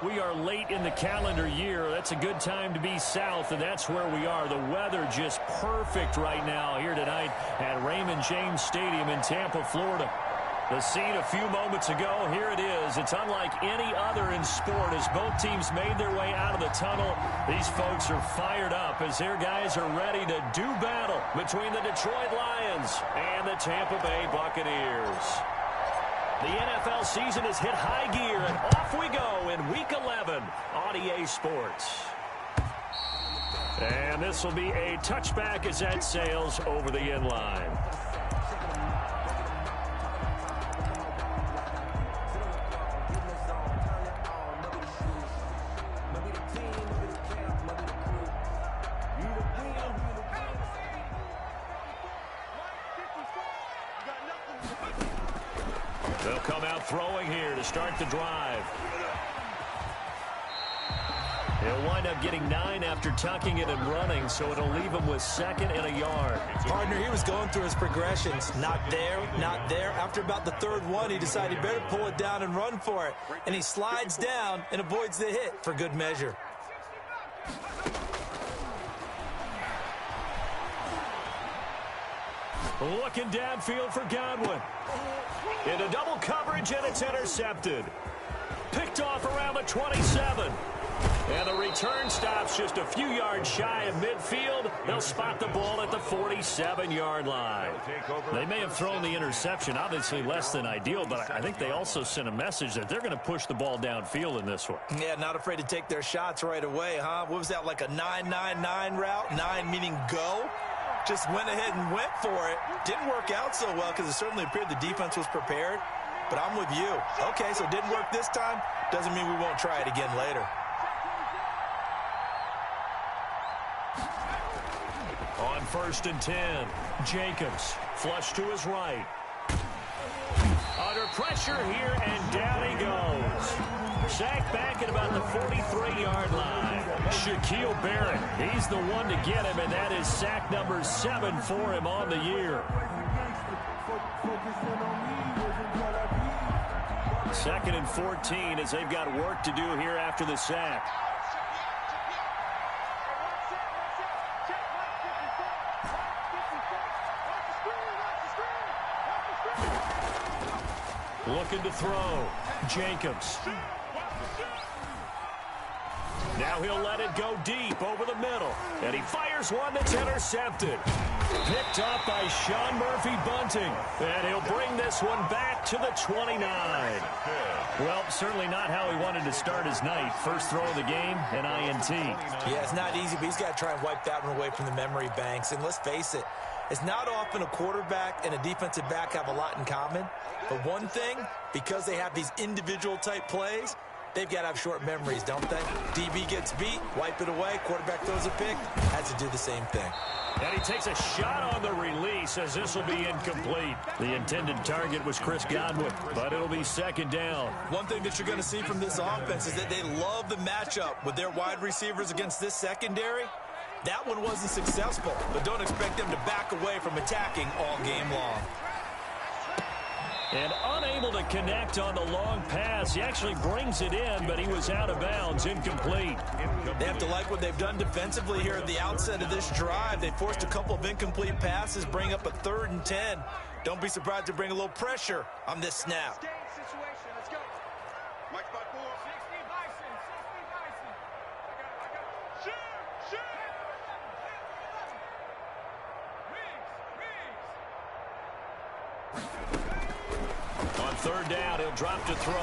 We are late in the calendar year. That's a good time to be south, and that's where we are. The weather just perfect right now here tonight at Raymond James Stadium in Tampa, Florida. The scene a few moments ago, here it is. It's unlike any other in sport as both teams made their way out of the tunnel. These folks are fired up as their guys are ready to do battle between the Detroit Lions and the Tampa Bay Buccaneers. The NFL season has hit high gear, and off we go in Week 11 on EA Sports. And this will be a touchback as that sails over the end line. They'll come out throwing here to start the drive. He'll wind up getting 9 after tucking it and running, so it'll leave him with 2nd and a yard. Partner, he was going through his progressions. Not there, not there. After about the 3rd one, he decided he better pull it down and run for it. And he slides down and avoids the hit for good measure. Looking downfield for Godwin. Into double coverage, and it's intercepted. Picked off around the 27. And the return stops just a few yards shy of midfield. They'll spot the ball at the 47-yard line. They may have thrown the interception, obviously less than ideal, but I think they also sent a message that they're going to push the ball downfield in this one. Yeah, not afraid to take their shots right away, huh? What was that, like a 9-9-9 route? 9 meaning go? Just went ahead and went for it. Didn't work out so well because it certainly appeared the defense was prepared. But I'm with you. Okay, so it didn't work this time. Doesn't mean we won't try it again later. On 1st and 10, Jacobs flush to his right. Under pressure here, and down he goes. Sacked back at about the 43-yard line. Shaquille Barrett, he's the one to get him, and that is sack number 7 for him on the year. 2nd and 14 as they've got work to do here after the sack. Looking to throw. Jacobs. Now he'll let it go deep over the middle. And he fires one that's intercepted. Picked up by Sean Murphy-Bunting. And he'll bring this one back to the 29. Well, certainly not how he wanted to start his night. First throw of the game, an INT. Yeah, it's not easy, but he's got to try and wipe that one away from the memory banks. And let's face it, it's not often a quarterback and a defensive back have a lot in common. But one thing, because they have these individual type plays, they've got to have short memories, don't they? DB gets beat, wipe it away, quarterback throws a pick, has to do the same thing. And he takes a shot on the release as this will be incomplete. The intended target was Chris Godwin, but it'll be 2nd down. One thing that you're going to see from this offense is that they love the matchup with their wide receivers against this secondary. That one wasn't successful, but don't expect them to back away from attacking all game long. And unable to connect on the long pass. He actually brings it in, but he was out of bounds, incomplete. They have to like what they've done defensively here at the outset of this drive. They forced a couple of incomplete passes, bring up a 3rd and 10. Don't be surprised to bring a little pressure on this snap. On 3rd down, he'll drop to throw.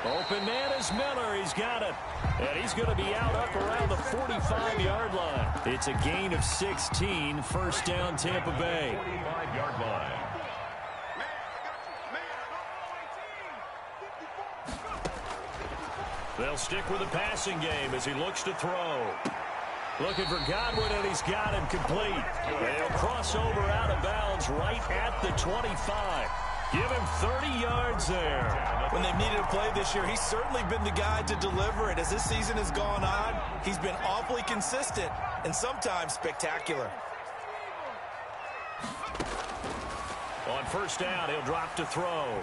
Open man is Miller. He's got it. And he's going to be out up around the 45-yard line. It's a gain of 16. 1st down, Tampa Bay. 45-yard line. They'll stick with the passing game as he looks to throw. Looking for Godwin, and he's got him complete. They'll cross over out of bounds right at the 25. Give him 30 yards there. When they've needed a play this year, he's certainly been the guy to deliver it. As this season has gone on, he's been awfully consistent and sometimes spectacular. On 1st down, he'll drop to throw.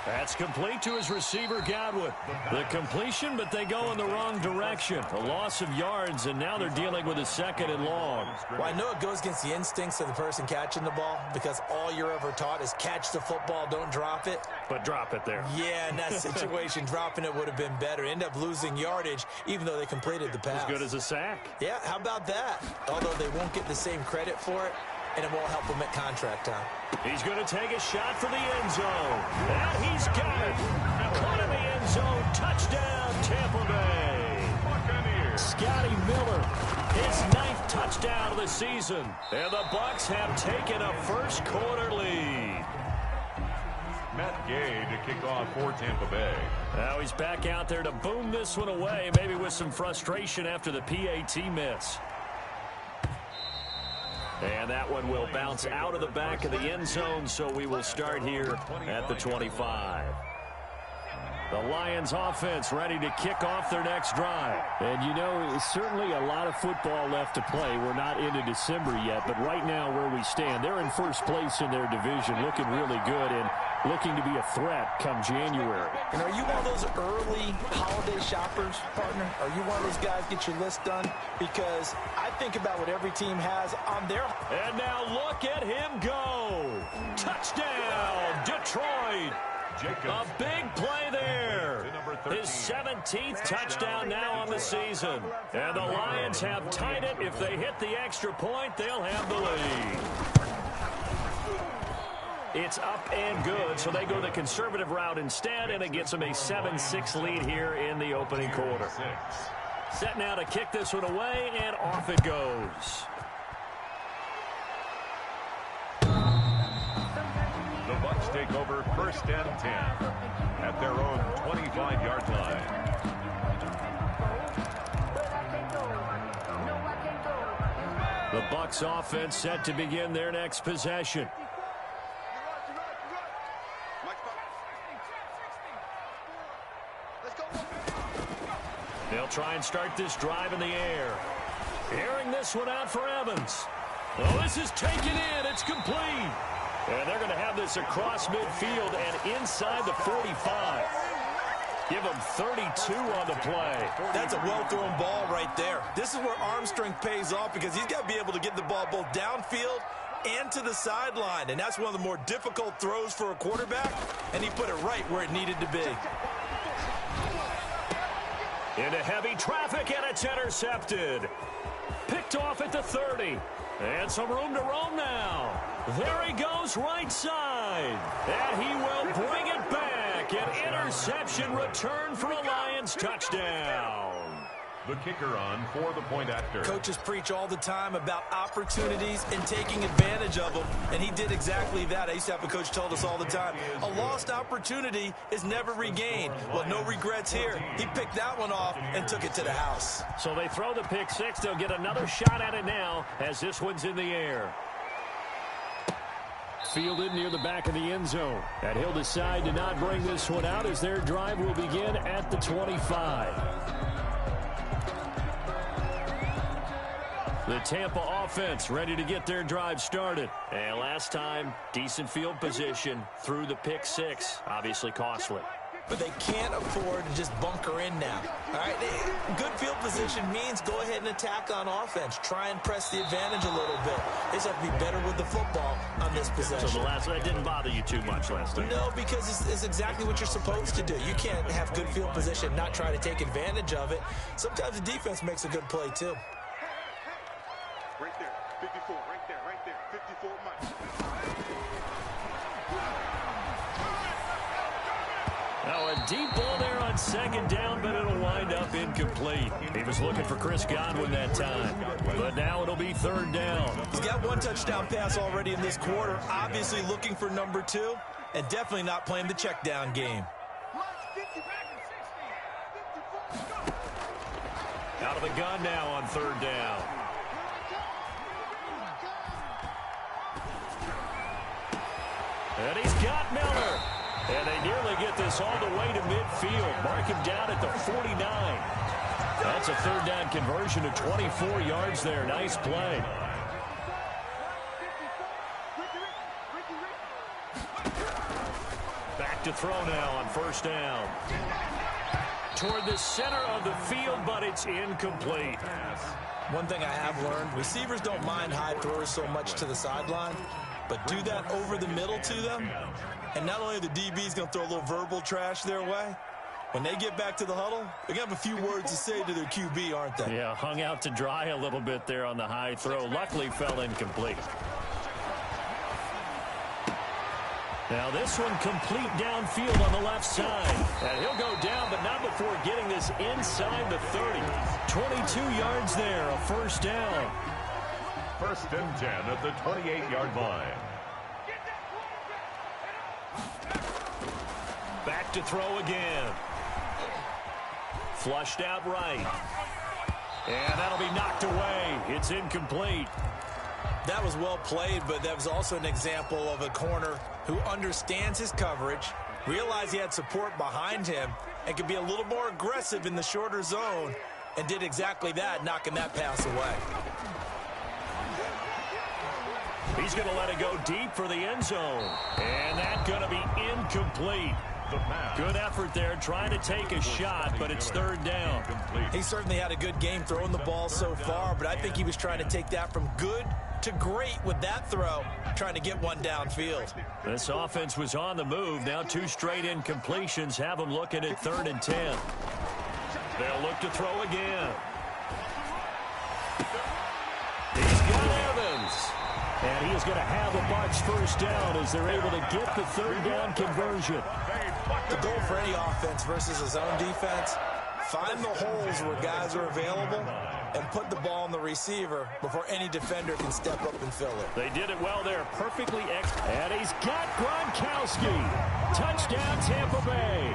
That's complete to his receiver, Godwin. The completion, but they go in the wrong direction. A loss of yards, and now they're dealing with a 2nd and long. Well, I know it goes against the instincts of the person catching the ball because all you're ever taught is catch the football, don't drop it. But drop it there. Yeah, in that situation, dropping it would have been better. End up losing yardage, even though they completed the pass. As good as a sack. Yeah, how about that? Although they won't get the same credit for it, and it won't help them at contract time. He's going to take a shot for the end zone. And he's got it. Caught in the end zone. Touchdown, Tampa Bay. Scotty Miller, his 9th touchdown of the season. And the Bucs have taken a first-quarter lead. Matt Gay to kick off for Tampa Bay. Now he's back out there to boom this one away, maybe with some frustration after the PAT miss. And that one will bounce out of the back of the end zone, so we will start here at the 25. The Lions offense ready to kick off their next drive. And, you know, it's certainly a lot of football left to play. We're not into December yet, but right now where we stand, they're in first place in their division, looking really good and looking to be a threat come January. And are you one of those early holiday shoppers, partner? Are you one of those guys get your list done? Because I think about what every team has on their... And now look at him go. Touchdown, Detroit. A big play there. His 17th touchdown now on the season. And the Lions have tied it. If they hit the extra point, they'll have the lead. It's up and good, so they go the conservative route instead, and it gets them a 7-6 lead here in the opening quarter. Set now to kick this one away, and off it goes. The Bucs take over 1st and 10 at their own 25-yard line. The Bucs offense set to begin their next possession. They'll try and start this drive in the air. Airing this one out for Evans. Oh, this is taken in. It's complete. And they're going to have this across midfield and inside the 45. Give them 32 on the play. That's a well-thrown ball right there. This is where arm strength pays off because he's got to be able to get the ball both downfield and to the sideline. And that's one of the more difficult throws for a quarterback. And he put it right where it needed to be. Into heavy traffic, and it's intercepted. Picked off at the 30. And some room to roam now. There he goes right side. And he will bring it back. An interception return for a Lions touchdown. The kicker on for the point after. Coaches preach all the time about opportunities and taking advantage of them, and he did exactly that. I used to have a coach told us all the time, a lost opportunity is never regained. Well, no regrets here. He picked that one off and took it to the house. So they throw the pick six. They'll get another shot at it now as this one's in the air. Fielded near the back of the end zone. And he'll decide to not bring this one out as their drive will begin at the 25. The Tampa offense ready to get their drive started. And last time, decent field position through the pick six. Obviously costly. But they can't afford to just bunker in now. All right, good field position means go ahead and attack on offense. Try and press the advantage a little bit. They just have to be better with the football on this possession. So that didn't bother you too much last time? No, because it's exactly what you're supposed to do. You can't have good field position, not try to take advantage of it. Sometimes the defense makes a good play, too. Right there, 54, right there, 54 Mike. Now a deep ball there on second down, but it'll wind up incomplete. He was looking for Chris Godwin that time, but now it'll be third down. He's got one touchdown pass already in this quarter, obviously looking for number 2, and definitely not playing the check down game. Out of the gun now on third down. And he's got Miller. And they nearly get this all the way to midfield. Mark him down at the 49. That's a third down conversion to 24 yards there. Nice play. Back to throw now on first down. Toward the center of the field, but it's incomplete. One thing I have learned, receivers don't mind high throws so much to the sideline, but do that over the middle to them, and not only are the DBs going to throw a little verbal trash their way, when they get back to the huddle, they're going to have a few words to say to their QB, aren't they? Yeah, hung out to dry a little bit there on the high throw. Luckily fell incomplete. Now this one complete downfield on the left side. And he'll go down, but not before getting this inside the 30. 22 yards there, a first down. First and 10 at the 28-yard line. Back to throw again. Flushed out right. And that'll be knocked away. It's incomplete. That was well played, but that was also an example of a corner who understands his coverage, realized he had support behind him, and could be a little more aggressive in the shorter zone, and did exactly that, knocking that pass away. He's going to let it go deep for the end zone. And that's going to be incomplete. Good effort there, trying to take a shot, but it's third down. He certainly had a good game throwing the ball so far, but I think he was trying to take that from good to great with that throw, trying to get one downfield. This offense was on the move. Now 2 straight incompletions have them looking at 3rd and 10. They'll look to throw again. He's got Evans. And he is going to have a Bucs first down as they're able to get the 3rd down conversion. The goal for any offense versus his own defense, find the holes where guys are available and put the ball on the receiver before any defender can step up and fill it. They did it well there, perfectly and he's got Gronkowski. Touchdown, Tampa Bay.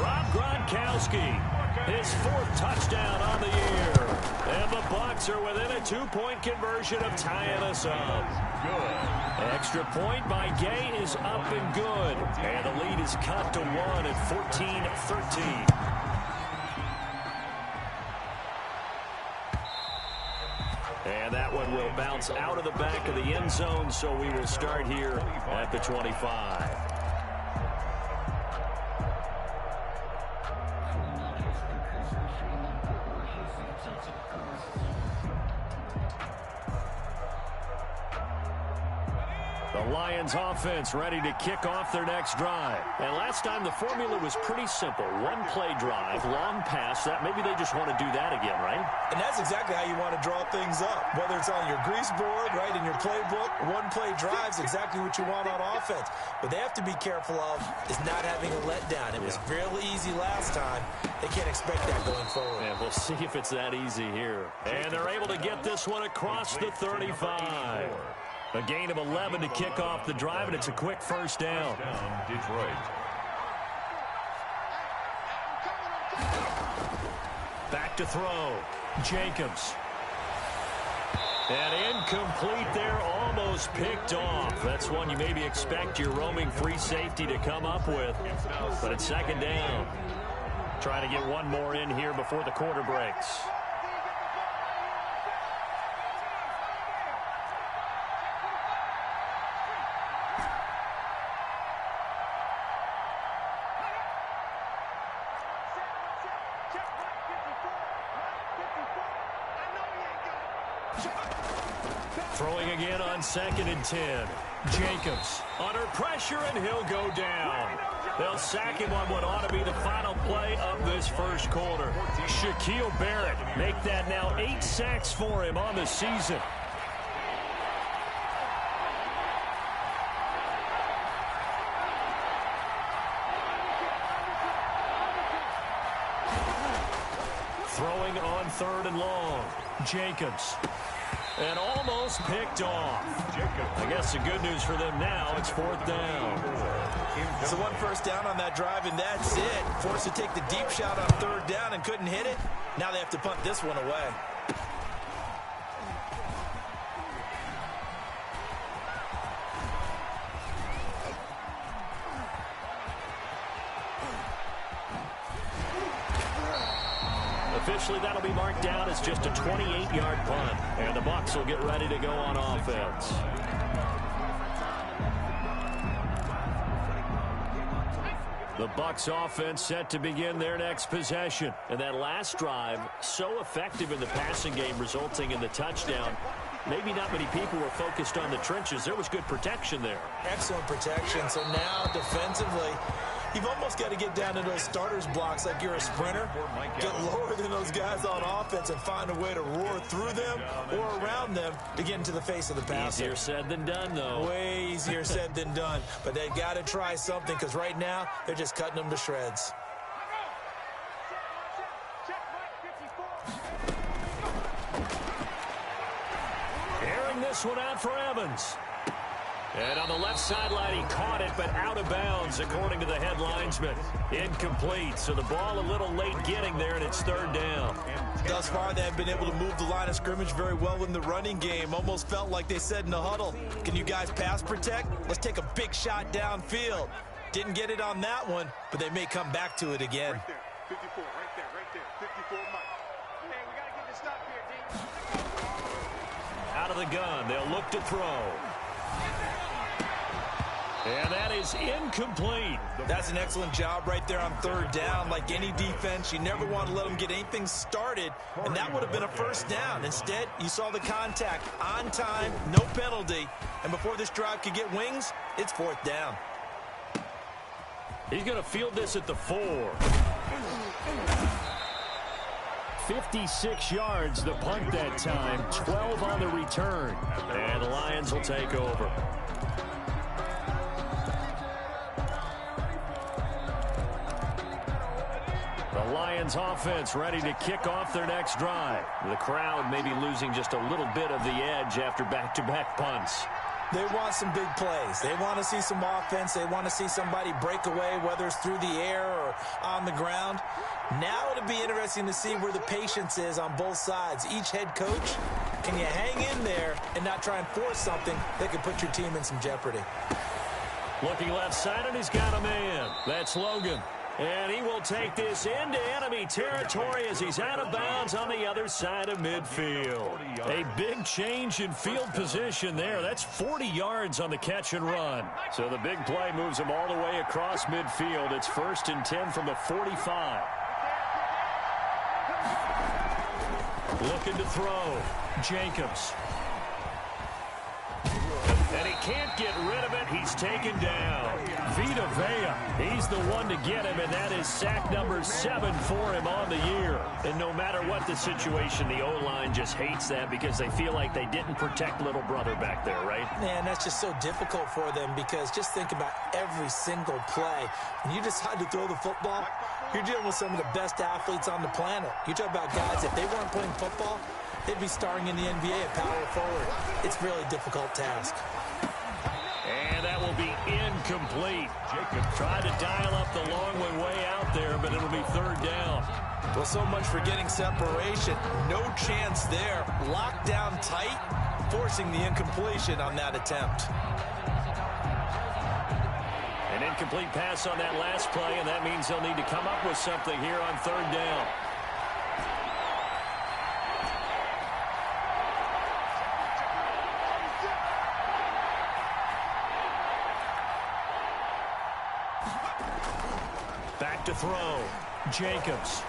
Rob Gronkowski, his 4th touchdown on the year. And the Bucs are within a 2-point conversion of tying us up. Good. Extra point by Gay is up and good. And the lead is cut to 1 at 14-13. And that one will bounce out of the back of the end zone, so we will start here at the 25. The Lions offense ready to kick off their next drive. And last time the formula was pretty simple. 1-play drive, long pass. That maybe they just want to do that again, right? And that's exactly how you want to draw things up. Whether it's on your grease board, right, in your playbook, 1-play drive is exactly what you want on offense. What they have to be careful of is not having a letdown. It was real easy last time. They can't expect that going forward. And we'll see if it's that easy here. And they're able to get this one across the 35. A gain of 11 to kick off the drive, and it's a quick first down. Detroit. Back to throw. Jacobs. And incomplete there, almost picked off. That's one you maybe expect your roaming free safety to come up with. But it's 2nd down. Trying to get one more in here before the quarter breaks. Throwing again on 2nd and 10. Jacobs under pressure, and he'll go down. They'll sack him on what ought to be the final play of this first quarter. Shaquille Barrett make that now 8 sacks for him on the season. Throwing on 3rd and long. Jacobs. And almost picked off. I guess the good news for them now, it's 4th down. So 1 first down on that drive, and that's it. Forced to take the deep shot on 3rd down and couldn't hit it. Now they have to punt this one away. Officially, that'll be marked down as just a 28-yard punt. And the Bucs will get ready to go on offense. The Bucs offense set to begin their next possession. And that last drive, so effective in the passing game, resulting in the touchdown. Maybe not many people were focused on the trenches. There was good protection there. Excellent protection. So now defensively, you've almost got to get down to those starters blocks like you're a sprinter. Get lower than those guys on offense and find a way to roar through them or around them to get into the face of the passer. Easier said than done, though. Way easier said than done. But they've got to try something because right now they're just cutting them to shreds. Airing this one out for Evans. And on the left sideline, he caught it, but out of bounds, according to the head linesman. Incomplete, so the ball a little late getting there, and it's third down. Thus far, they have been able to move the line of scrimmage very well in the running game. Almost felt like they said in the huddle, can you guys pass protect? Let's take a big shot downfield. Didn't get it on that one, but they may come back to it again. Right there, 54, right there, 54, Mike. Hey, we got to get this stop here, D. Out of the gun, they'll look to throw. And that is incomplete. That's an excellent job right there on third down. Like any defense, you never want to let them get anything started, and that would have been a first down. Instead, you saw the contact on time, no penalty, and before this drive could get wings, it's fourth down. He's going to field this at the 4. 56 yards the punt that time, 12 on the return. And the Lions will take over. The Lions offense ready to kick off their next drive. The crowd may be losing just a little bit of the edge after back-to-back punts. They want some big plays. They want to see some offense. They want to see somebody break away, whether it's through the air or on the ground. Now it'll be interesting to see where the patience is on both sides. Each head coach, can you hang in there and not try and force something that could put your team in some jeopardy? Looking left side, and he's got a man. That's Logan. And he will take this into enemy territory as he's out of bounds on the other side of midfield. A big change in field position there. That's 40 yards on the catch and run. So the big play moves him all the way across midfield. It's 1st and 10 from the 45. Looking to throw. Jacobs. And he can't get rid of it. He's taken down. Vita Vea, he's the one to get him, and that is sack number 7 for him on the year. And no matter what the situation, the O-line just hates that because they feel like they didn't protect little brother back there, right? Man, that's just so difficult for them because just think about every single play. When you decide to throw the football, you're dealing with some of the best athletes on the planet. You talk about guys, if they weren't playing football, they'd be starring in the NBA at power forward. It's a really difficult task. And that will be incomplete. Jacob tried to dial up the long way out there, but it'll be third down. Well, so much for getting separation. No chance there. Locked down tight, forcing the incompletion on that attempt. An incomplete pass on that last play, and that means they'll need to come up with something here on third down. Back to throw. Jacobs.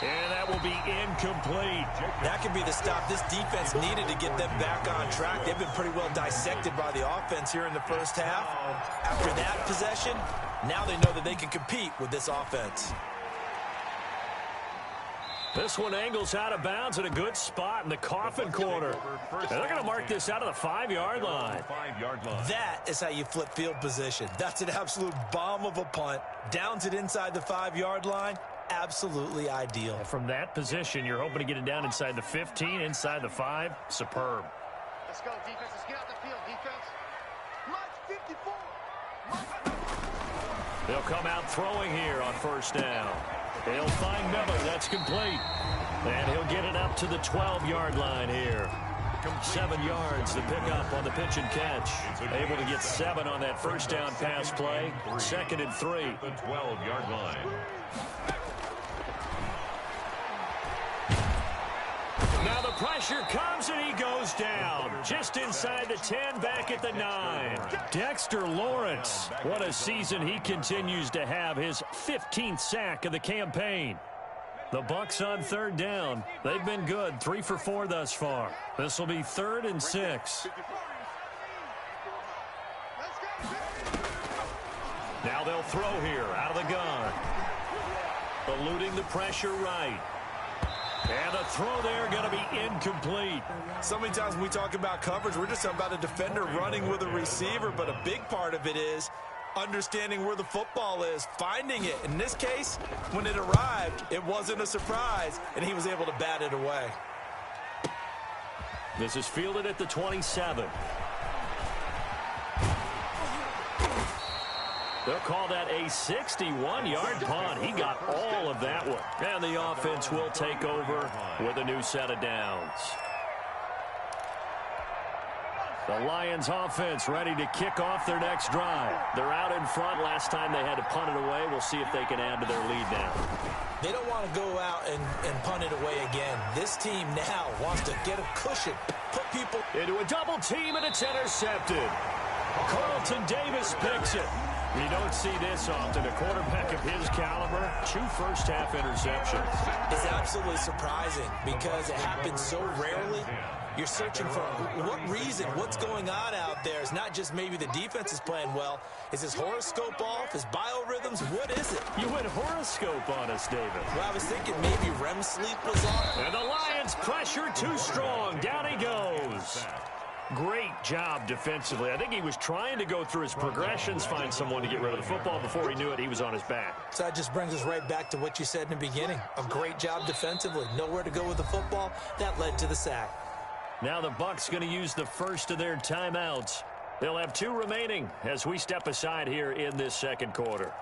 And that will be incomplete. That could be the stop this defense needed to get them back on track. They've been pretty well dissected by the offense here in the first half. After that possession, now they know that they can compete with this offense. This one angles out of bounds in a good spot in the coffin corner. And they're going to mark this out of the 5-yard line. That is how you flip field position. That's an absolute bomb of a punt. Downs it inside the 5-yard line. Absolutely ideal. From that position, you're hoping to get it down inside the 15, inside the 5. Superb. Let's go, defense. Let's get out the field, defense. Mike, 54. They'll come out throwing here on first down. They'll find Miller. That's complete. And he'll get it up to the 12-yard line here. 7 yards the pickup on the pitch and catch. Able to get 7 on that first down pass play. 2nd and 3. The 12-yard line. Now the pressure comes, and he goes down. Just inside the 10, back at the 9. Dexter Lawrence, what a season he continues to have. His 15th sack of the campaign. The Bucs on third down. They've been good, 3 for 4 thus far. This will be 3rd and 6. Now they'll throw here out of the gun. Eluding the pressure right. And the throw there going to be incomplete. So many times when we talk about coverage, we're just talking about a defender running with a receiver, but a big part of it is understanding where the football is, finding it. In this case, when it arrived, it wasn't a surprise, and he was able to bat it away. This is fielded at the 27. They'll call that a 61-yard punt. He got all of that one. And the offense will take over with a new set of downs. The Lions offense ready to kick off their next drive. They're out in front. Last time they had to punt it away. We'll see if they can add to their lead now. They don't want to go out and punt it away again. This team now wants to get a cushion, put people into a double team, and it's intercepted. Carlton Davis picks it. You don't see this often. A quarterback of his caliber, 2 first-half interceptions. It's absolutely surprising because it happens so rarely. You're searching for what reason, what's going on out there. It's not just maybe the defense is playing well. Is his horoscope off? His biorhythms? What is it? You went horoscope on us, David. Well, I was thinking maybe REM sleep was off. And the Lions pressure too strong. Down he goes. Great job defensively. I think he was trying to go through his progressions, find someone to get rid of the football. Before he knew it, he was on his back. So that just brings us right back to what you said in the beginning. A great job defensively. Nowhere to go with the football. That led to the sack. Now the Bucs going to use the first of their timeouts. They'll have 2 remaining as we step aside here in this second quarter.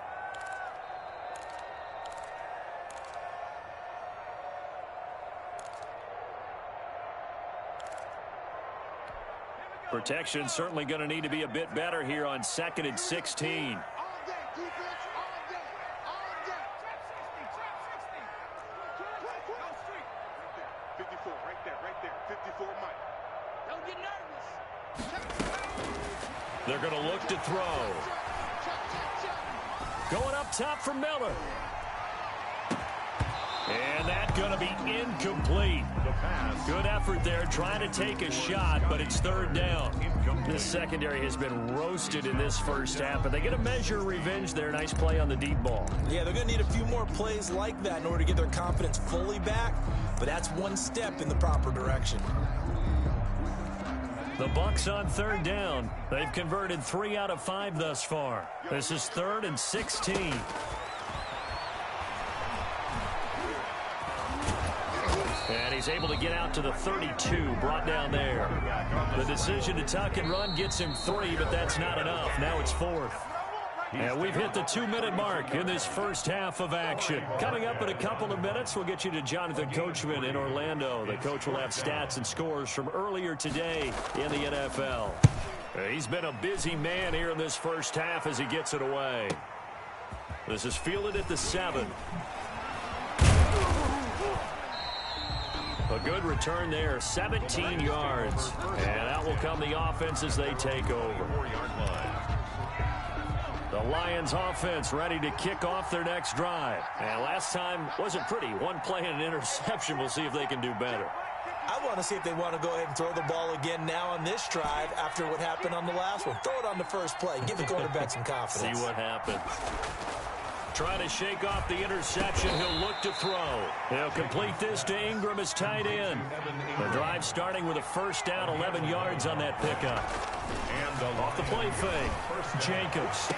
Protection certainly going to need to be a bit better here on 2nd and 16. 54, right there. 54 Mike. Don't get nervous. They're going to look to throw. Going up top for Miller. And that's going to be incomplete. Good effort there, trying to take a shot, but it's 3rd down. This secondary has been roasted in this first half, but they get a measure of revenge there. Nice play on the deep ball. Yeah, they're going to need a few more plays like that in order to get their confidence fully back, but that's one step in the proper direction. The Bucs on 3rd down. They've converted 3 out of 5 thus far. This is 3rd and 16. And he's able to get out to the 32, brought down there. The decision to tuck and run gets him 3, but that's not enough. Now it's 4th. And we've hit the 2-minute mark in this first half of action. Coming up in a couple of minutes, we'll get you to Jonathan Coachman in Orlando. The coach will have stats and scores from earlier today in the NFL. He's been a busy man here in this first half as he gets it away. This is fielded at the 7. A good return there, 17 yards. And out will come the offense as they take over. The Lions offense ready to kick off their next drive. And last time wasn't pretty. 1 play and an interception. We'll see if they can do better. I want to see if they want to go ahead and throw the ball again now on this drive after what happened on the last one. Throw it on the first play. Give the quarterback some confidence. See what happens. Trying to shake off the interception. He'll look to throw. He'll complete this to Ingram as tight end. The drive starting with a first down, 11 yards on that pickup. And off the play fake, Jacobs.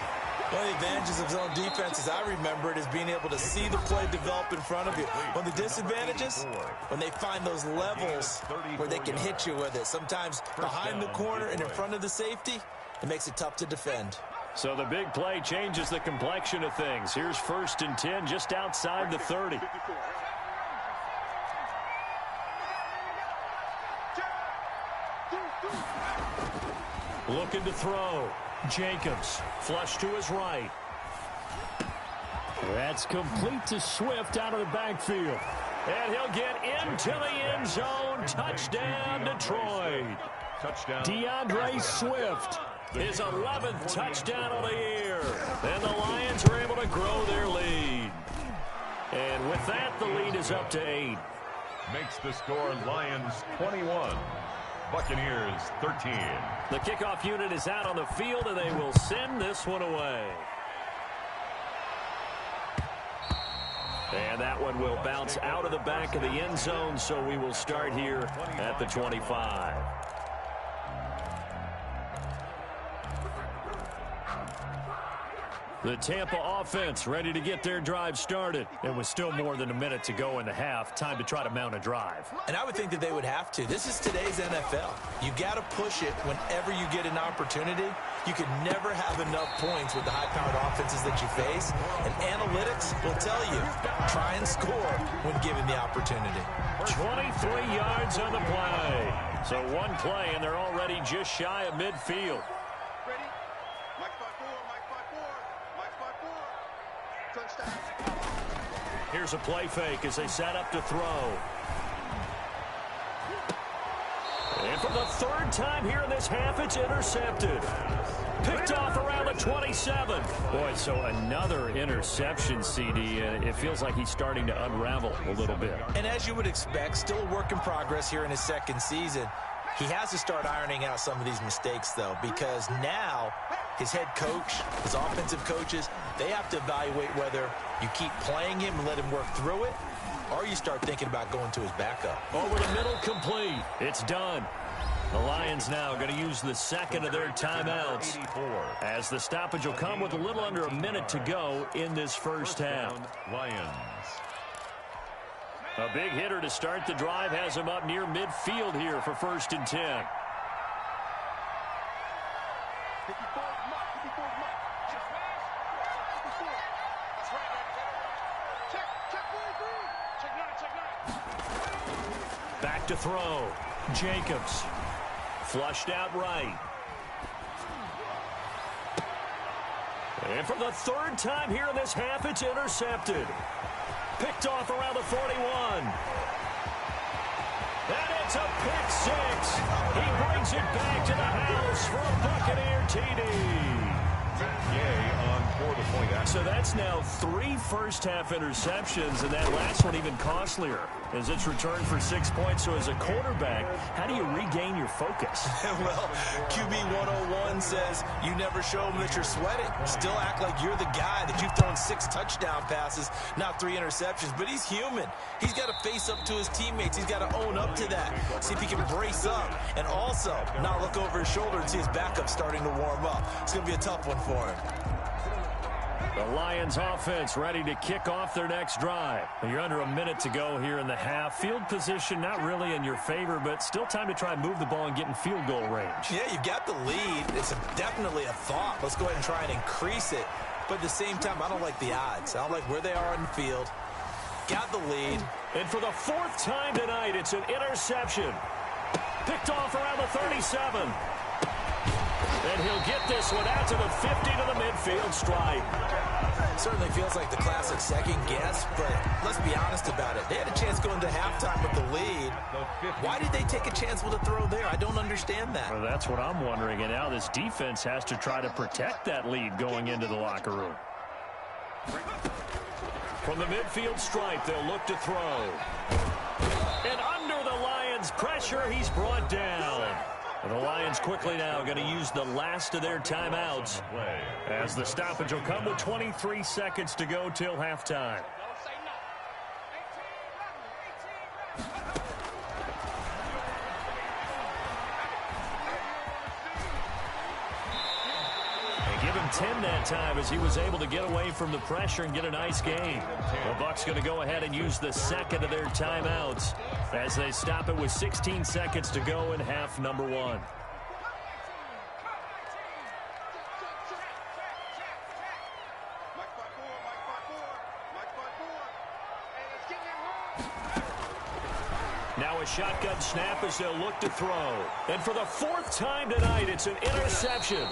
One of the advantages of zone defense, as I remember it, is being able to see the play develop in front of you. One of the disadvantages, when they find those levels where they can hit you with it. Sometimes behind the corner and in front of the safety, it makes it tough to defend. So the big play changes the complexion of things. Here's 1st and 10 just outside the 30. Looking to throw. Jacobs, flush to his right. That's complete to Swift out of the backfield. And he'll get into the end zone. Touchdown, Detroit. Touchdown. DeAndre Swift, his 11th touchdown of the year. And the Lions are able to grow their lead. And with that, the lead is up to 8. Makes the score Lions 21. Buccaneers 13. The kickoff unit is out on the field, and they will send this one away. And that one will bounce out of the back of the end zone, so we will start here at the 25. The Tampa offense ready to get their drive started. And with still more than a minute to go in the half, time to try to mount a drive. And I would think that they would have to. This is today's NFL. You got to push it whenever you get an opportunity. You can never have enough points with the high-powered offenses that you face. And analytics will tell you, try and score when given the opportunity. 23 yards on the play. So one play, and they're already just shy of midfield. Ready? Mike 5-4, Mike 5-4, Mike 5-4. Touchdown. Here's a play fake as they set up to throw. And for the third time here in this half, it's intercepted. Picked off around the 27. Boy, so another interception, CD. It feels like he's starting to unravel a little bit. And as you would expect, still a work in progress here in his second season. He has to start ironing out some of these mistakes, though, because now his head coach, his offensive coaches, they have to evaluate whether you keep playing him and let him work through it, or you start thinking about going to his backup. Over the middle, complete. It's done. The Lions now going to use the second of their timeouts, as the stoppage will come with a little under a minute to go in this first half. Lions. A big hitter to start the drive has him up near midfield here for 1st and 10. 54 Mike, 54 Mike. Check 54. That's right, check 43. Check 9. Back to throw. Jacobs. Flushed out right. And for the third time here in this half, it's intercepted. Picked off around the 41. And it's a pick six. He brings it back to the house for a Buccaneer TD. Yay on 4-point action. So that's now 3 first-half interceptions, and that last one even costlier as it's returned for 6 points. So as a quarterback, how do you regain your focus? Well, QB 101 says you never show them that you're sweating. Still act like you're the guy that you've thrown 6 touchdown passes, not 3 interceptions. But he's human. He's got to face up to his teammates. He's got to own up to that. See if he can brace up and also not look over his shoulder and see his backup starting to warm up. It's going to be a tough one for him. The Lions offense ready to kick off their next drive. You're under a minute to go here in the half. Field position not really in your favor, but still time to try and move the ball and get in field goal range. Yeah, you've got the lead. It's definitely a thought. Let's go ahead and try and increase it. But at the same time, I don't like the odds. I don't like where they are on the field. Got the lead. And for the 4th time tonight, it's an interception. Picked off around the 37. And he'll get this one out to the 50 to the midfield stripe. Certainly feels like the classic second guess, but let's be honest about it. They had a chance going to halftime with the lead. Why did they take a chance with a throw there? I don't understand that. Well, that's what I'm wondering. And now this defense has to try to protect that lead going into the locker room. From the midfield stripe, they'll look to throw. And under the Lions' pressure, he's brought down. And the Lions quickly now going to use the last of their timeouts as the stoppage will come with 23 seconds to go till halftime. And give him 10 that time as he was able to get away from the pressure and get a nice gain. The Bucs going to go ahead and use the second of their timeouts as they stop it with 16 seconds to go in half number 1. Now a shotgun snap as they'll look to throw. And for the 4th time tonight, it's an interception.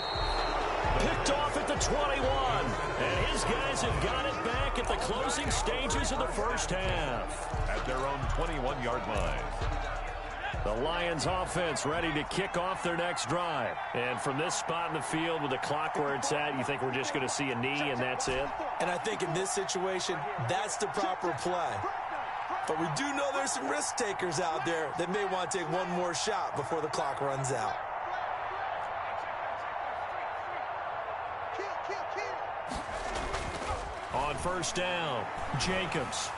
Picked off at the 21. And his guys have got it back at the closing stages of the first half. At their own 21-yard line. The Lions offense ready to kick off their next drive. And from this spot in the field with the clock where it's at, you think we're just going to see a knee and that's it? And I think in this situation, that's the proper play. But we do know there's some risk takers out there that may want to take one more shot before the clock runs out. On first down, Jacobs.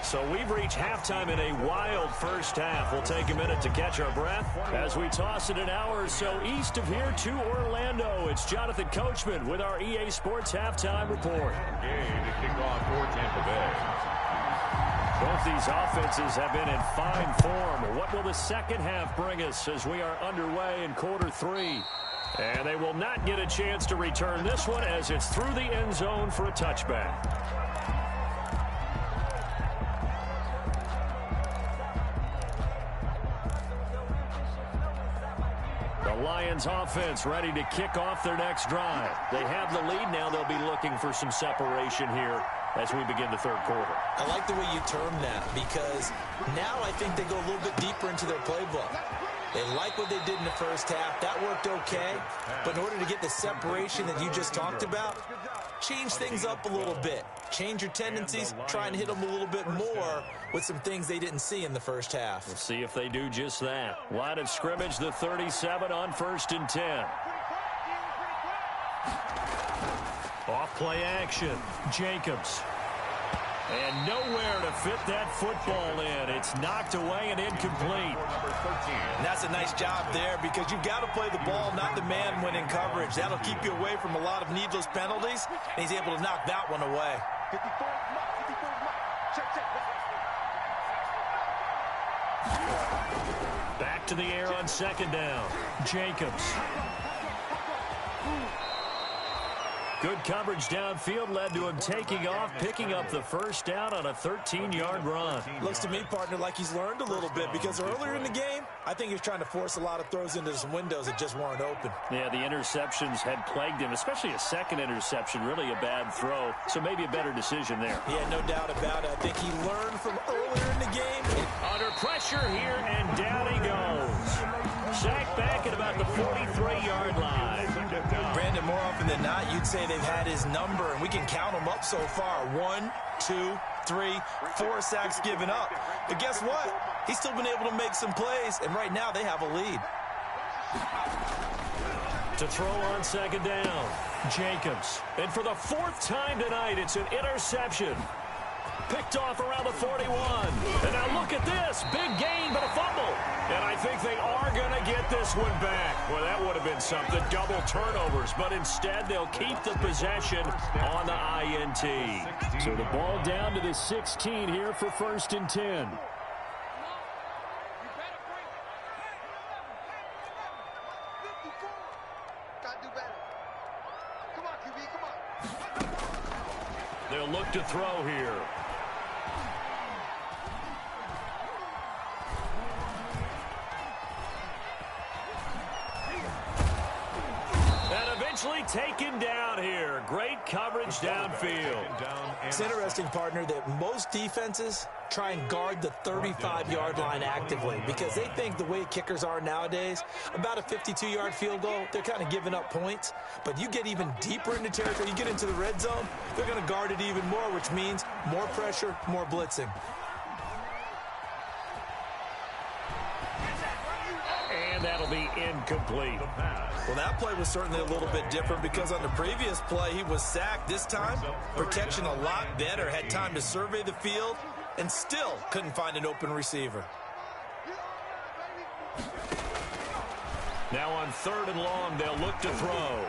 So we've reached halftime in a wild first half. We'll take a minute to catch our breath as we toss it an hour or so east of here to Orlando. It's Jonathan Coachman with our EA Sports Halftime Report. Game to kick off for Tampa Bay. Both these offenses have been in fine form. What will the second half bring us as we are underway in quarter three? And they will not get a chance to return this one as it's through the end zone for a touchback. Lions offense ready to kick off their next drive. They have the lead now. They'll be looking for some separation here as we begin the third quarter. I like the way you term that because now I think they go a little bit deeper into their playbook. They like what they did in the first half. That worked okay. But in order to get the separation that you just talked about, change things up a little bit. Change your tendencies. Try and hit them a little bit more with some things they didn't see in the first half. We'll see if they do just that. Line of scrimmage, the 37 on 1st and 10. Off play action. Jacobs. And nowhere to fit that football in. It's knocked away and incomplete. And that's a nice job there because you've got to play the ball, not the man when in coverage. That'll keep you away from a lot of needless penalties, and he's able to knock that one away. Back to the air on second down. Jacobs. Good coverage downfield led to him taking off, picking up the first down on a 13-yard run. Looks to me, partner, like he's learned a little bit because earlier in the game, I think he was trying to force a lot of throws into some windows that just weren't open. Yeah, the interceptions had plagued him, especially a second interception, really a bad throw. So maybe a better decision there. Yeah, no doubt about it. I think he learned from earlier in the game. Under pressure here, and down he goes. Sacked back at about the 43-yard line. Brandon, more often than not, you'd say they've had his number, and we can count them up so far. 1, 2, 3, 4 sacks given up. But guess what? He's still been able to make some plays, and right now they have a lead. To throw on second down, Jacobs. And for the 4th time tonight, it's an interception. Picked off around the 41. And now look at this. Big gain, but a fumble. And I think they are going to get this one back. Well, that would have been something. Double turnovers. But instead, they'll keep the possession on the INT. So the ball down to the 16 here for 1st and 10. They'll look to throw here. Eventually taken down here. Great coverage downfield. It's interesting, partner, that most defenses try and guard the 35-yard line actively because they think the way kickers are nowadays, about a 52-yard field goal, they're kind of giving up points. But you get even deeper into territory, you get into the red zone, they're going to guard it even more, which means more pressure, more blitzing. And that'll be incomplete. Well, that play was certainly a little bit different because on the previous play, he was sacked. This time, protection a lot better. Had time to survey the field and still couldn't find an open receiver. Now on 3rd and long, they'll look to throw.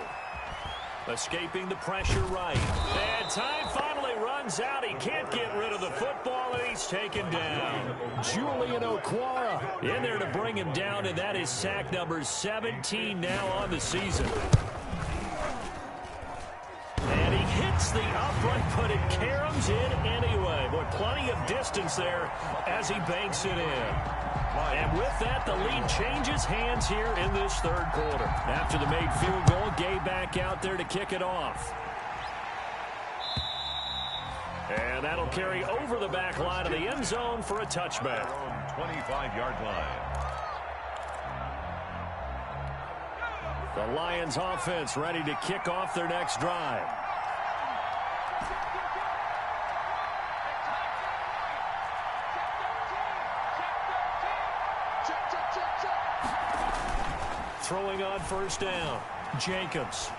Escaping the pressure right. And time finally runs out. He can't get rid of the football, and he's taken down. Julian Okwara in there to bring him down, and that is sack number 17 now on the season. And he hit hits the upright, but it caroms in anyway. Boy, plenty of distance there as he banks it in. And with that, the lead changes hands here in this third quarter. After the made field goal, Gay back out there to kick it off. And that'll carry over the back line of the end zone for a touchback. 25-yard line. The Lions offense ready to kick off their next drive. Throwing on first down, Jacobs.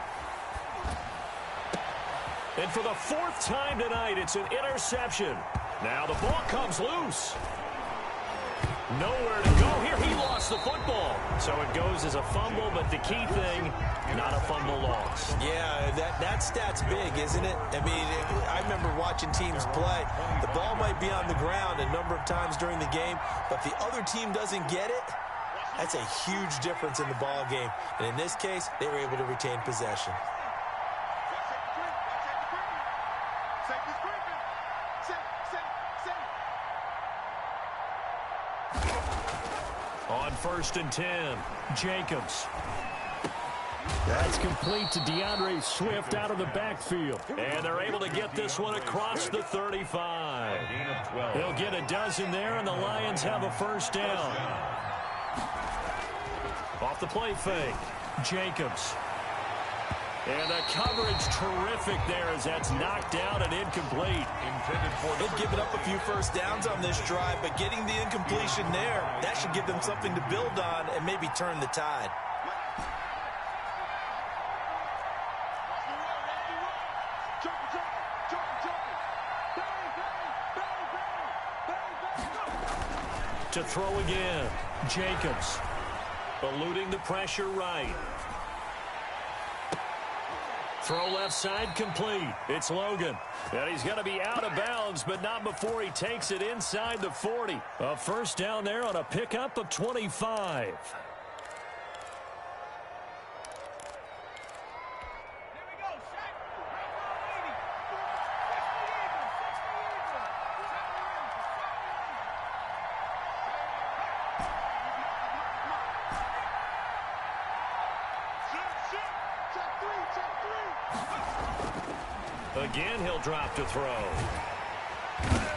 And for the fourth time tonight, it's an interception. Now the ball comes loose. Nowhere to go here. He lost the football. So it goes as a fumble, but the key thing, not a fumble loss. Yeah, that stat's big, isn't it? I mean, I remember watching teams play. The ball might be on the ground a number of times during the game, but if the other team doesn't get it, that's a huge difference in the ball game. And in this case, they were able to retain possession. On first and 10, Jacobs. That's complete to DeAndre Swift out of the backfield. And they're able to get this one across the 35. They'll get a dozen there, and the Lions have a first down. Off the play fake, Jacobs. And the coverage terrific there as that's knocked down and incomplete. They've given up a few first downs on this drive, but getting the incompletion there, that should give them something to build on and maybe turn the tide. To throw again, Jacobs. Eluding the pressure right. Throw left side complete. It's Logan. And he's going to be out of bounds, but not before he takes it inside the 40. A first down there on a pickup of 25. Again, he'll drop to throw.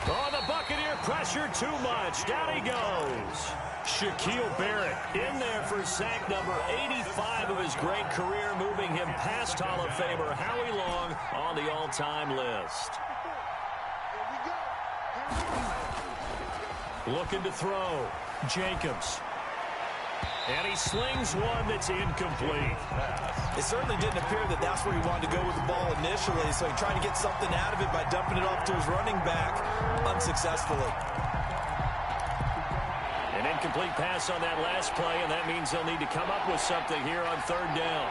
Oh, the Buccaneer pressure too much. Down he goes. Shaquille Barrett in there for sack number 85 of his great career, moving him past Hall of Famer Howie Long on the all-time list. Looking to throw. Jacobs. And he slings one that's incomplete. It certainly didn't appear that that's where he wanted to go with the ball initially, so he tried to get something out of it by dumping it off to his running back unsuccessfully. An incomplete pass on that last play, and that means they'll need to come up with something here on third down.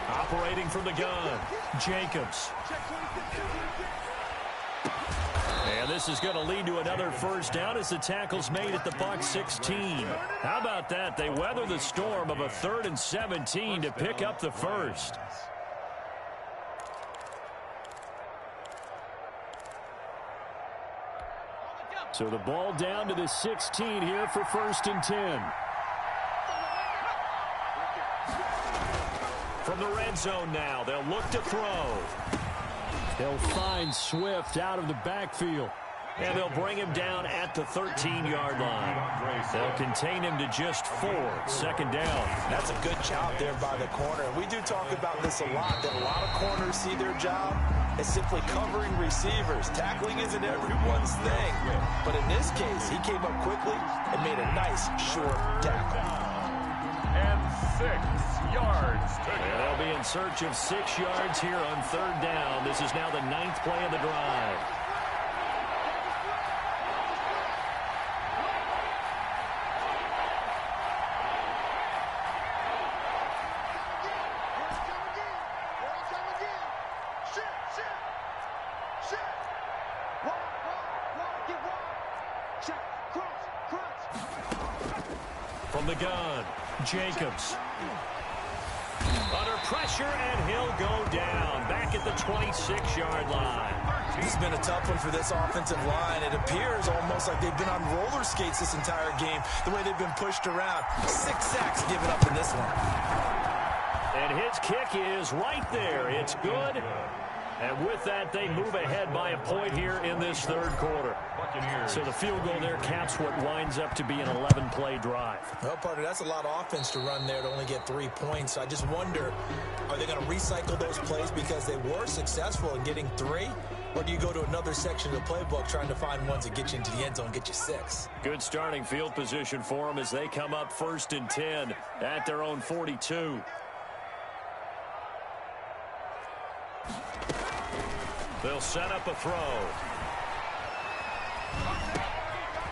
Operating from the gun, Jacobs. And this is going to lead to another first down as the tackle's made at the Bucs 16. How about that? They weather the storm of a 3rd and 17 to pick up the first. So the ball down to the 16 here for first and 10. From the red zone now, they'll look to throw. They'll find Swift out of the backfield. And they'll bring him down at the 13-yard line. They'll contain him to just 4. Second down. That's a good job there by the corner. And we do talk about this a lot, that a lot of corners see their job as simply covering receivers. Tackling isn't everyone's thing. But in this case, he came up quickly and made a nice short tackle. And 6 yards to go. And they'll be in search of 6 yards here on third down. This is now the 9th play of the drive. From the gun, Jacobs. Under pressure, and he'll go down. Back at the 26-yard line. This has been a tough one for this offensive line. It appears almost like they've been on roller skates this entire game, the way they've been pushed around. 6 sacks given up in this one. And his kick is right there. It's good. And with that, they move ahead by a point here in this third quarter. So the field goal there caps what winds up to be an 11-play drive. Well, partner, that's a lot of offense to run there to only get 3 points. So I just wonder, are they going to recycle those plays because they were successful in getting 3? Or do you go to another section of the playbook trying to find ones that get you into the end zone and get you 6? Good starting field position for them as they come up 1st and 10 at their own 42. They'll set up a throw.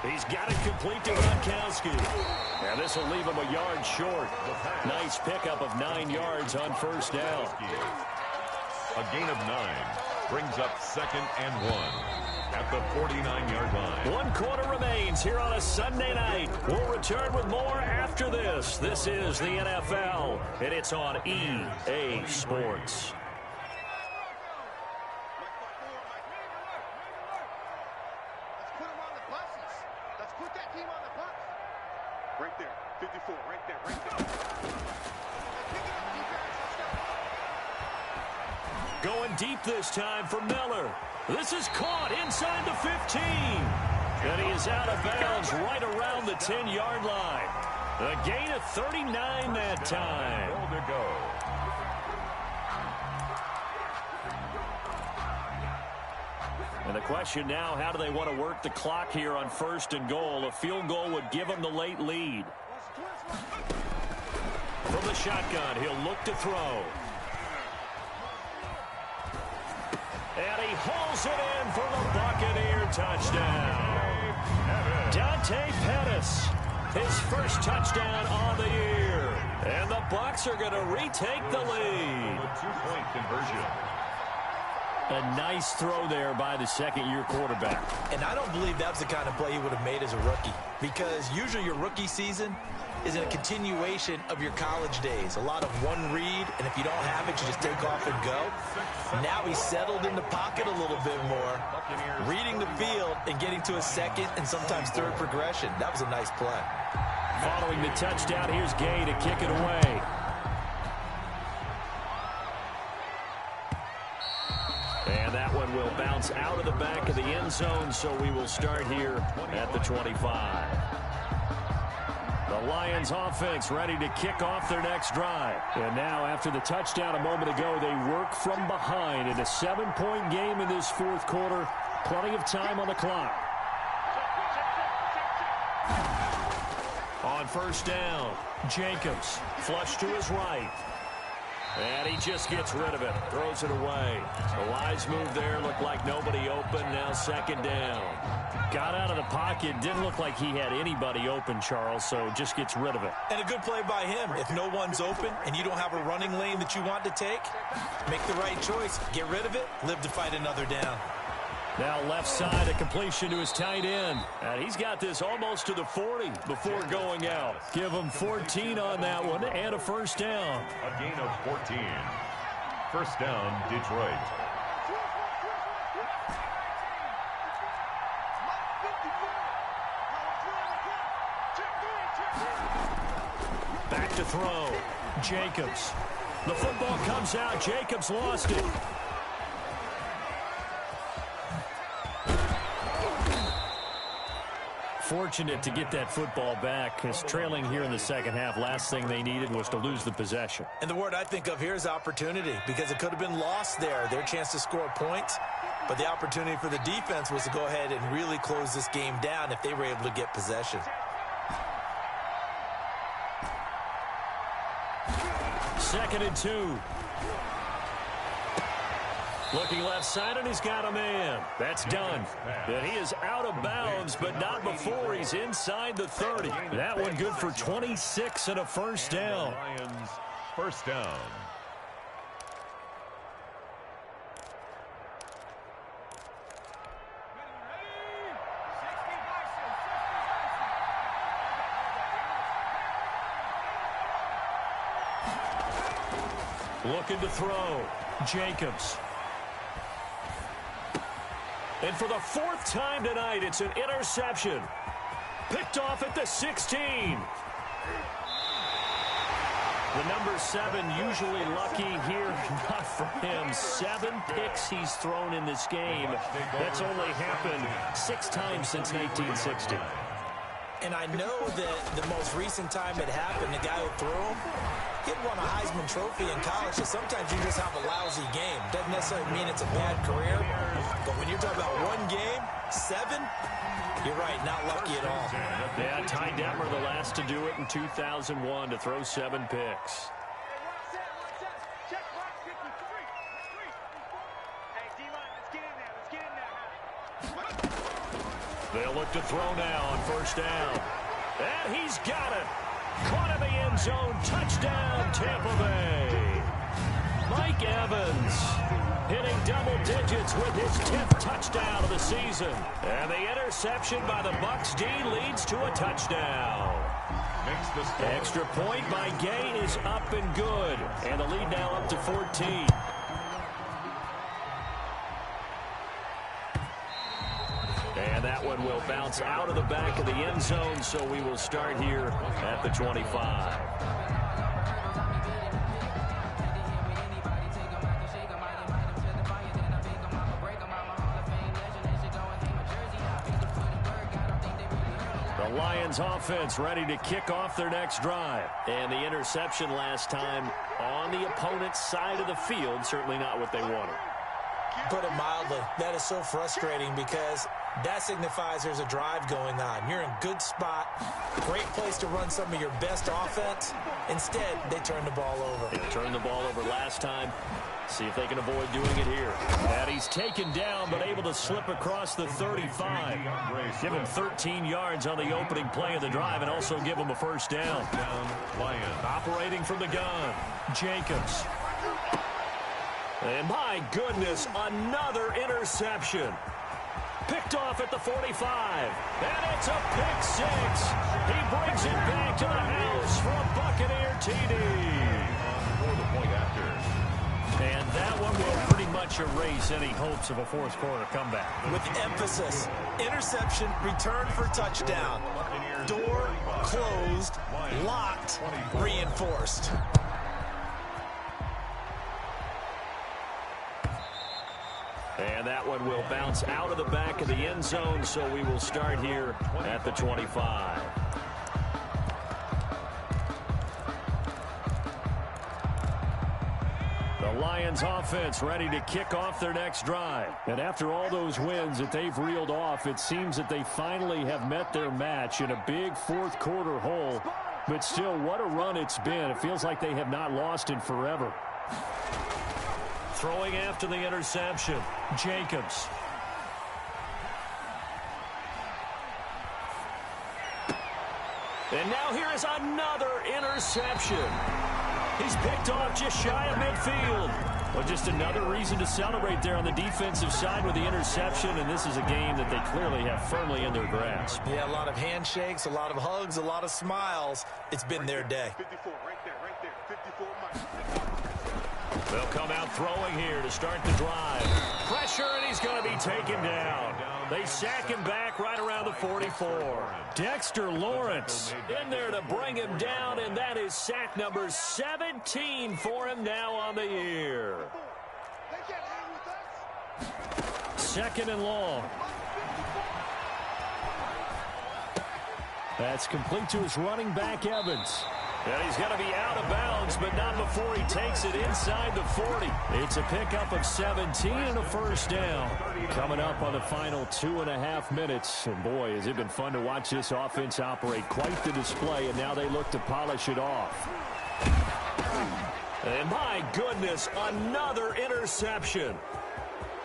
He's got it complete to Gronkowski. And this will leave him a yard short. Nice pickup of 9 yards on first down. A gain of 9 brings up 2nd and 1 at the 49-yard line. 1 quarter remains here on a Sunday night. We'll return with more after this. This is the NFL, and it's on EA Sports. Right there, 54, right there, right there. Going deep this time for Miller. This is caught inside the 15. And he is out of bounds right around the 10-yard line. A gain of 39 that time. Goal to go. And the question now, how do they want to work the clock here on 1st and goal? A field goal would give them the late lead. From the shotgun, he'll look to throw. And he hauls it in for the Buccaneer touchdown. Dante Pettis, his first touchdown on the year. And the Bucs are going to retake the lead. 2-point conversion. A nice throw there by the second-year quarterback. And I don't believe that's the kind of play he would have made as a rookie, because usually your rookie season is in a continuation of your college days. A lot of one read, and if you don't have it, you just take off and go. Now he's settled in the pocket a little bit more, reading the field and getting to a second and sometimes third progression. That was a nice play. Following the touchdown, here's Gay to kick it away. And that one will bounce out of the back of the end zone, so we will start here at the 25. The Lions offense ready to kick off their next drive. And now after the touchdown a moment ago, they work from behind in a 7-point game in this fourth quarter. Plenty of time on the clock. On first down, Jacobs flush to his right. And he just gets rid of it, throws it away. A wise move there, looked like nobody open, now second down. Got out of the pocket, didn't look like he had anybody open, Charles, so just gets rid of it. And a good play by him. If no one's open and you don't have a running lane that you want to take, make the right choice. Get rid of it, live to fight another down. Now left side, a completion to his tight end. And he's got this almost to the 40 before going out. Give him 14 on that one and a first down. A gain of 14. First down, Detroit. Back to throw. Jacobs. The football comes out. Jacobs lost it. Fortunate to get that football back, because trailing here in the second half, last thing they needed was to lose the possession. And the word I think of here is opportunity, because it could have been lost there, their chance to score points. But the opportunity for the defense was to go ahead and really close this game down if they were able to get possession. Second and 2. Looking left side, and he's got a man. That's done. And he is out of bounds, but not before he's inside the 30. That one good for 26 and a first down. Lions, first down. Looking to throw. Jacobs. And for the fourth time tonight, it's an interception. Picked off at the 16. The number 7 usually lucky here. Not for him. 7 picks he's thrown in this game. That's only happened 6 times since 1960. And I know that the most recent time it happened, the guy who threw him, he'd won a Heisman Trophy in college, so sometimes you just have a lousy game. Doesn't necessarily mean it's a bad career, but when you're talking about one game, 7, you're right, not lucky at all. Yeah, Ty Detmer, the last to do it in 2001, to throw 7 picks. Check box 53. Hey, D-line, let's get in there. Let's get in there. They'll look to throw now on first down. And he's got it. Caught in the end zone. Touchdown, Tampa Bay. Mike Evans hitting double digits with his 10th touchdown of the season. And the interception by the Bucs D leads to a touchdown. Extra point by Gay is up and good. And the lead now up to 14. And that one will bounce out of the back of the end zone, so we will start here at the 25. The Lions offense ready to kick off their next drive. And the interception last time on the opponent's side of the field, certainly not what they wanted. Put it mildly, that is so frustrating because that signifies there's a drive going on. You're in a good spot, great place to run some of your best offense. Instead, they turn the ball over. They turned the ball over last time. See if they can avoid doing it here. And he's taken down, but able to slip across the 35. Give him 13 yards on the opening play of the drive and also give him a first down. Operating from the gun, Jacobs. And my goodness, another interception. Picked off at the 45. And it's a pick 6. He brings it back to the house for a Buccaneer TD. For the point after. And that one will pretty much erase any hopes of a fourth quarter comeback. With emphasis, interception, return for touchdown. Door closed, locked, reinforced. And that one will bounce out of the back of the end zone, so we will start here at the 25. The Lions offense ready to kick off their next drive. And after all those wins that they've reeled off, it seems that they finally have met their match in a big fourth quarter hole. But still, what a run it's been. It feels like they have not lost in forever. Throwing after the interception, Jacobs. And now here is another interception. He's picked off just shy of midfield. Well, just another reason to celebrate there on the defensive side with the interception, and this is a game that they clearly have firmly in their grasp. Yeah, a lot of handshakes, a lot of hugs, a lot of smiles. It's been their day. 54, right there, 54 miles. They'll come out throwing here to start the drive. Pressure, and he's going to be taken down. They sack him back right around the 44. Dexter Lawrence in there to bring him down, and that is sack number 17 for him now on the year. Second and long. That's complete to his running back, Evans. And he's going to be out of bounds, but not before he takes it inside the 40. It's a pickup of 17 and a first down. Coming up on the final 2.5 minutes. And boy, has it been fun to watch this offense operate. Quite the display, and now they look to polish it off. And my goodness, another interception.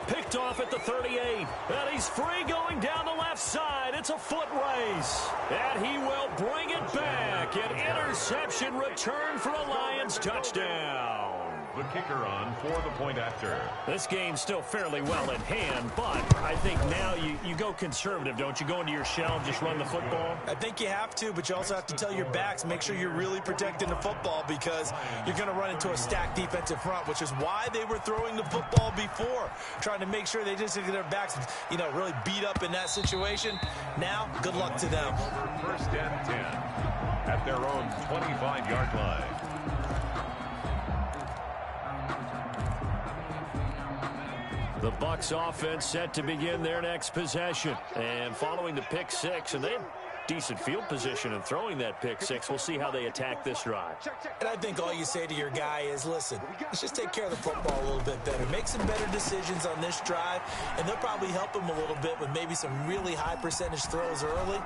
Picked off at the 38. And he's free going down the left side. It's a foot race. And he will bring it back. An interception return for a Lions touchdown. the kicker on for the point after. This game's still fairly well in hand, but I think now you go conservative, don't you? Go into your shell and just run the football? I think you have to, but you also have to tell your backs, make sure you're really protecting the football because you're going to run into a stacked defensive front, which is why they were throwing the football before, trying to make sure they just get their backs, really beat up in that situation. Now, good luck to them. First and 10 at their own 25-yard line. The Bucs offense set to begin their next possession. And following the pick six, and they have decent field position in throwing that pick six. We'll see how they attack this drive. And I think all you say to your guy is, listen, let's just take care of the football a little bit better. Make some better decisions on this drive, and they'll probably help him a little bit with maybe some really high percentage throws early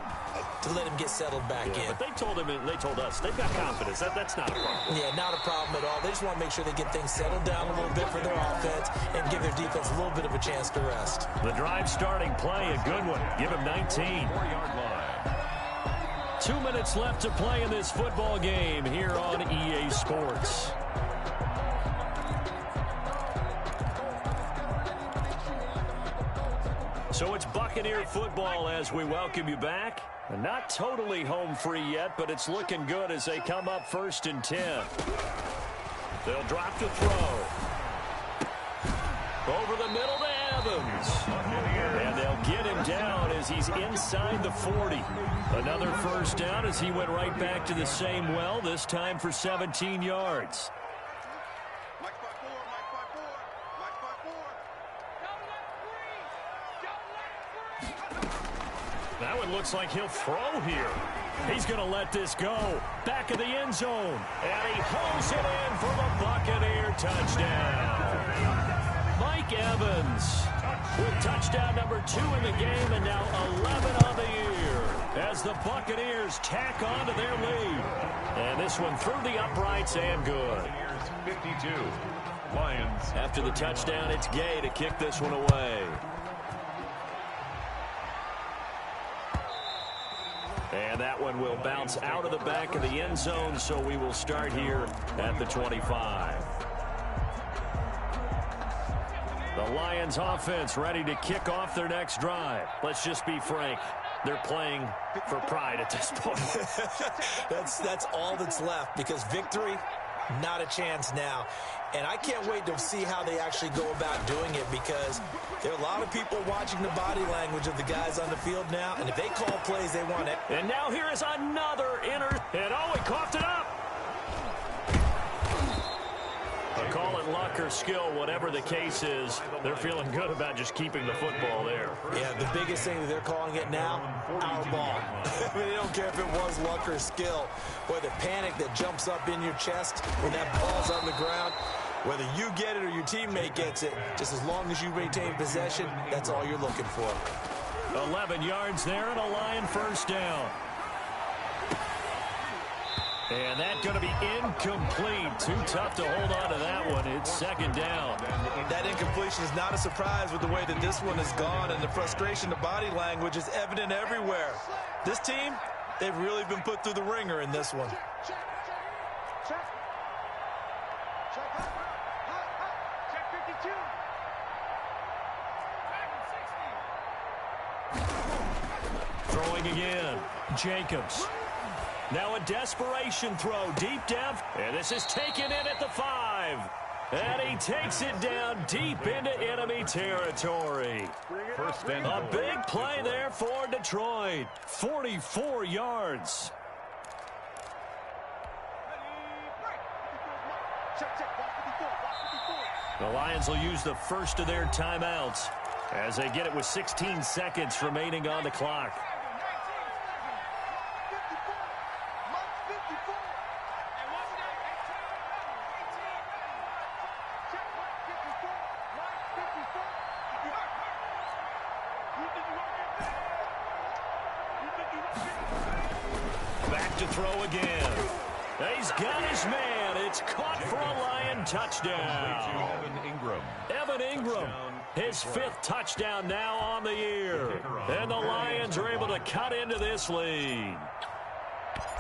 to let him get settled back in. But they told him, and they told us, they've got confidence. That's not a problem. Yeah, not a problem at all. They just want to make sure they get things settled down a little bit for their offense and give their defense a little bit of a chance to rest. The drive starting play, a good one. Give him 19. 4-yard line. 2 minutes left to play in this football game here on EA Sports. So it's Buccaneer football as we welcome you back. Not totally home free yet, but it's looking good as they come up 1st and 10. They'll drop to throw. Over the middle to Evans. And they'll get him down as he's inside the 40. Another first down as he went right back to the same well, this time for 17 yards. That one looks like he'll throw here. He's going to let this go. Back of the end zone. And he hauls it in for the Buccaneer touchdown. Mike Evans with touchdown number 2 in the game and now 11 on the year as the Buccaneers tack on to their lead. And this one through the uprights and good. 52. Lions. After the touchdown, it's Gay to kick this one away. And that one will bounce out of the back of the end zone, so we will start here at the 25. The Lions offense ready to kick off their next drive. Let's just be frank. They're playing for pride at this point. That's all that's left because victory, not a chance now. And I can't wait to see how they actually go about doing it because there are a lot of people watching the body language of the guys on the field now. And if they call plays, they want it. And now here is another and he coughed it up. Call it luck or skill, whatever the case is, they're feeling good about just keeping the football there. Yeah, the biggest thing that they're calling it now, our ball. I mean, they don't care if it was luck or skill, or the panic that jumps up in your chest when that ball's on the ground. Whether you get it or your teammate gets it, just as long as you maintain possession, that's all you're looking for. 11 yards there and a Lion first down. And that's going to be incomplete. Too tough to hold on to that one. It's 2nd down. That incompletion is not a surprise with the way that this one has gone, and the frustration, the body language is evident everywhere. This team, they've really been put through the ringer in this one. Throwing again. Jacobs. Now a desperation throw deep down. And this is taken in at the 5. And he takes it down deep into enemy territory. A big play there for Detroit. 44 yards. The Lions will use the first of their timeouts as they get it with 16 seconds remaining on the clock. Back to throw again. He's got his man. It's caught for a Lion touchdown. Evan Ingram, his 5th touchdown now on the year. And the Lions are able to cut into this lead.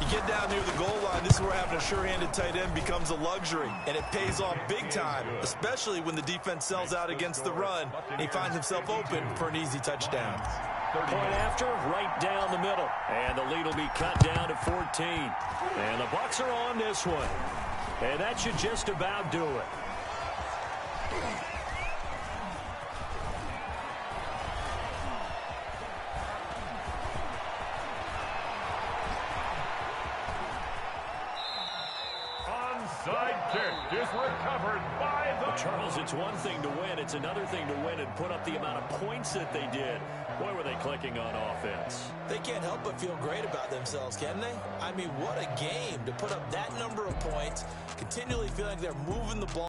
You get down near the goal line, this is where having a sure-handed tight end becomes a luxury, and it pays off big time, especially when the defense sells out against the run, and he finds himself open for an easy touchdown. Point after, right down the middle. And the lead will be cut down to 14. And the Bucs are on this one. And that should just about do it. Onside kick is recovered by the... Well, Charles, it's one thing to win. It's another thing to win and put up the amount of points that they did. Boy, were they clicking on offense. They can't help but feel great about themselves, can they? I mean, what a game to put up that number of points, continually feeling like they're moving the ball.